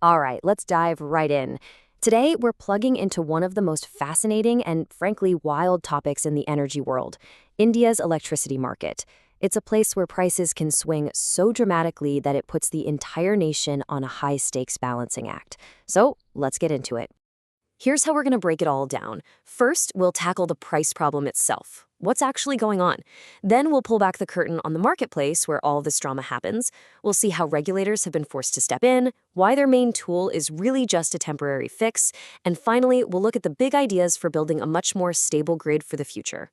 All right, let's dive right in. Today, we're plugging into one of the most fascinating and, frankly, wild topics in the energy world, India's electricity market. It's a place where prices can swing so dramatically that it puts the entire nation on a high-stakes balancing act. So, let's get into it. Here's how we're going to break it all down. First, we'll tackle the price problem itself. What's actually going on? Then we'll pull back the curtain on the marketplace where all this drama happens. We'll see how regulators have been forced to step in, why their main tool is really just a temporary fix, and finally, we'll look at the big ideas for building a much more stable grid for the future.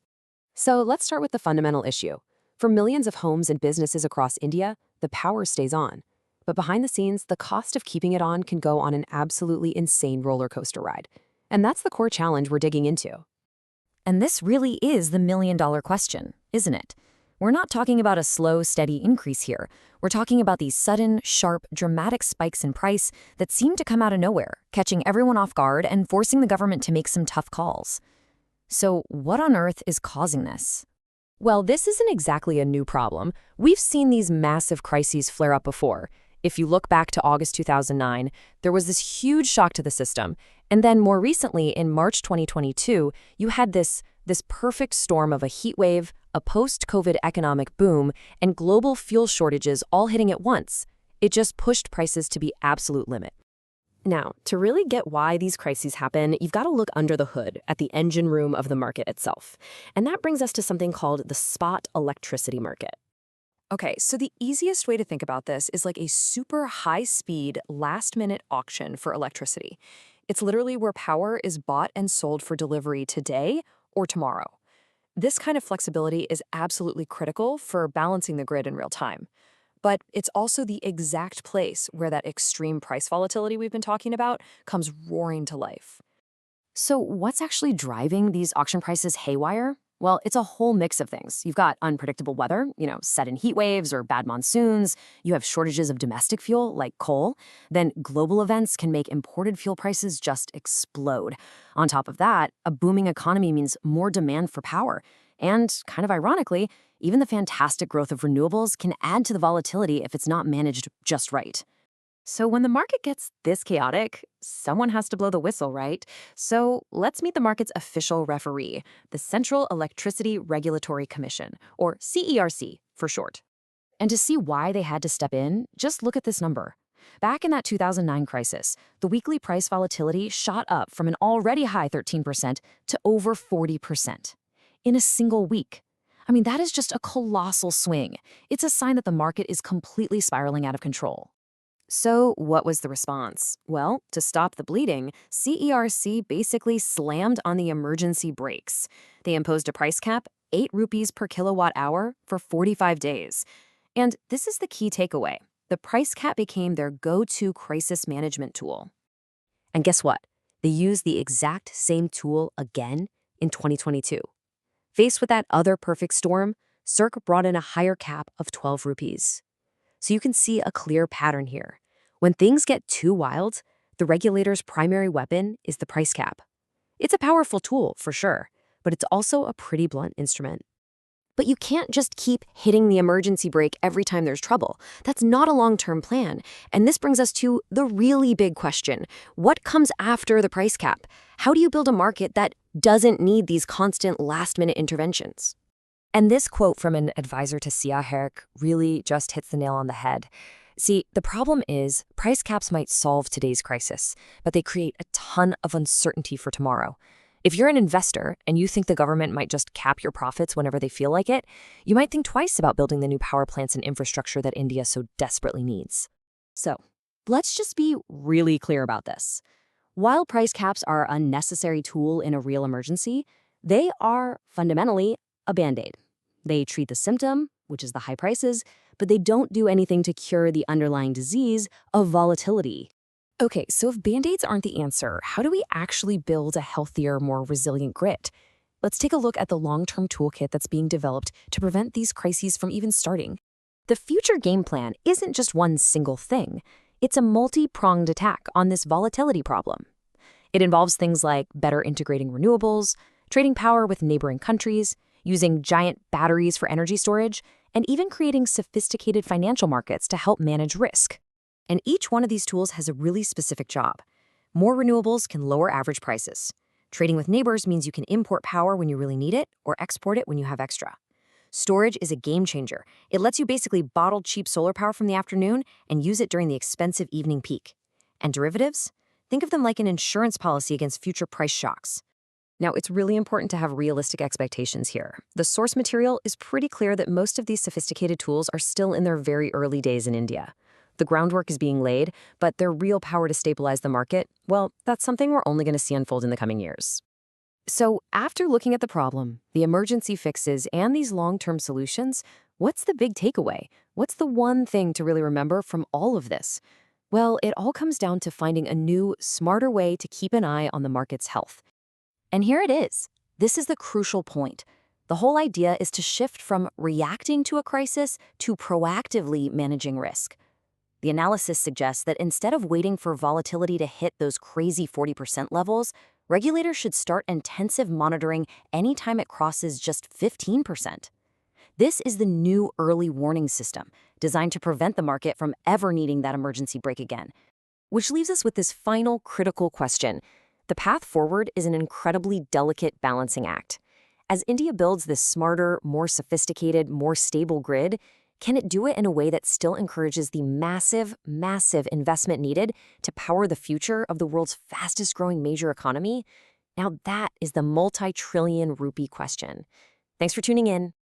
So let's start with the fundamental issue. For millions of homes and businesses across India, the power stays on. But behind the scenes, the cost of keeping it on can go on an absolutely insane roller coaster ride. And that's the core challenge we're digging into. And this really is the million-dollar question, isn't it? We're not talking about a slow, steady increase here. We're talking about these sudden, sharp, dramatic spikes in price that seem to come out of nowhere, catching everyone off guard and forcing the government to make some tough calls. So what on earth is causing this? Well, this isn't exactly a new problem. We've seen these massive crises flare up before. If you look back to August 2009, there was this huge shock to the system. And then more recently, in March 2022, you had this perfect storm of a heat wave, a post-COVID economic boom, and global fuel shortages all hitting at once. It just pushed prices to the absolute limit. Now, to really get why these crises happen, you've got to look under the hood at the engine room of the market itself. And that brings us to something called the spot electricity market. Okay, so the easiest way to think about this is like a super high-speed, last-minute auction for electricity. It's literally where power is bought and sold for delivery today or tomorrow. This kind of flexibility is absolutely critical for balancing the grid in real time. But it's also the exact place where that extreme price volatility we've been talking about comes roaring to life. So what's actually driving these auction prices haywire? Well, it's a whole mix of things. You've got unpredictable weather, sudden heat waves or bad monsoons. You have shortages of domestic fuel, like coal. Then global events can make imported fuel prices just explode. On top of that, a booming economy means more demand for power. And, kind of ironically, even the fantastic growth of renewables can add to the volatility if it's not managed just right. So when the market gets this chaotic, someone has to blow the whistle, right? So let's meet the market's official referee, the Central Electricity Regulatory Commission, or CERC for short. And to see why they had to step in, just look at this number. Back in that 2009 crisis, the weekly price volatility shot up from an already high 13% to over 40% in a single week. I mean, that is just a colossal swing. It's a sign that the market is completely spiraling out of control. So what was the response? Well, to stop the bleeding, CERC basically slammed on the emergency brakes. They imposed a price cap, 8 rupees per kilowatt hour, for 45 days. And this is the key takeaway. The price cap became their go-to crisis management tool. And guess what? They used the exact same tool again in 2022. Faced with that other perfect storm, CERC brought in a higher cap of 12 rupees. So you can see a clear pattern here. When things get too wild, the regulator's primary weapon is the price cap. It's a powerful tool, for sure, but it's also a pretty blunt instrument. But you can't just keep hitting the emergency brake every time there's trouble. That's not a long-term plan. And this brings us to the really big question. What comes after the price cap? How do you build a market that doesn't need these constant last-minute interventions? And this quote from an advisor to CERC really just hits the nail on the head. See, the problem is price caps might solve today's crisis, but they create a ton of uncertainty for tomorrow. If you're an investor and you think the government might just cap your profits whenever they feel like it, you might think twice about building the new power plants and infrastructure that India so desperately needs. So, let's just be really clear about this. While price caps are a necessary tool in a real emergency, they are fundamentally a band-aid. They treat the symptom, which is the high prices, but they don't do anything to cure the underlying disease of volatility. Okay, so if band-aids aren't the answer, how do we actually build a healthier, more resilient grid? Let's take a look at the long-term toolkit that's being developed to prevent these crises from even starting. The future game plan isn't just one single thing. It's a multi-pronged attack on this volatility problem. It involves things like better integrating renewables, trading power with neighboring countries, using giant batteries for energy storage, and even creating sophisticated financial markets to help manage risk. And each one of these tools has a really specific job. More renewables can lower average prices. Trading with neighbors means you can import power when you really need it or export it when you have extra. Storage is a game changer. It lets you basically bottle cheap solar power from the afternoon and use it during the expensive evening peak. And derivatives? Think of them like an insurance policy against future price shocks. Now, it's really important to have realistic expectations here. The source material is pretty clear that most of these sophisticated tools are still in their very early days in India. The groundwork is being laid, but their real power to stabilize the market, well, that's something we're only going to see unfold in the coming years. So, after looking at the problem, the emergency fixes, and these long-term solutions, what's the big takeaway? What's the one thing to really remember from all of this? Well, it all comes down to finding a new, smarter way to keep an eye on the market's health. And here it is. This is the crucial point. The whole idea is to shift from reacting to a crisis to proactively managing risk. The analysis suggests that instead of waiting for volatility to hit those crazy 40% levels, regulators should start intensive monitoring anytime it crosses just 15%. This is the new early warning system, designed to prevent the market from ever needing that emergency brake again. Which leaves us with this final critical question. The path forward is an incredibly delicate balancing act. As India builds this smarter, more sophisticated, more stable grid, can it do it in a way that still encourages the massive, massive investment needed to power the future of the world's fastest-growing major economy? Now that is the multi-trillion rupee question. Thanks for tuning in.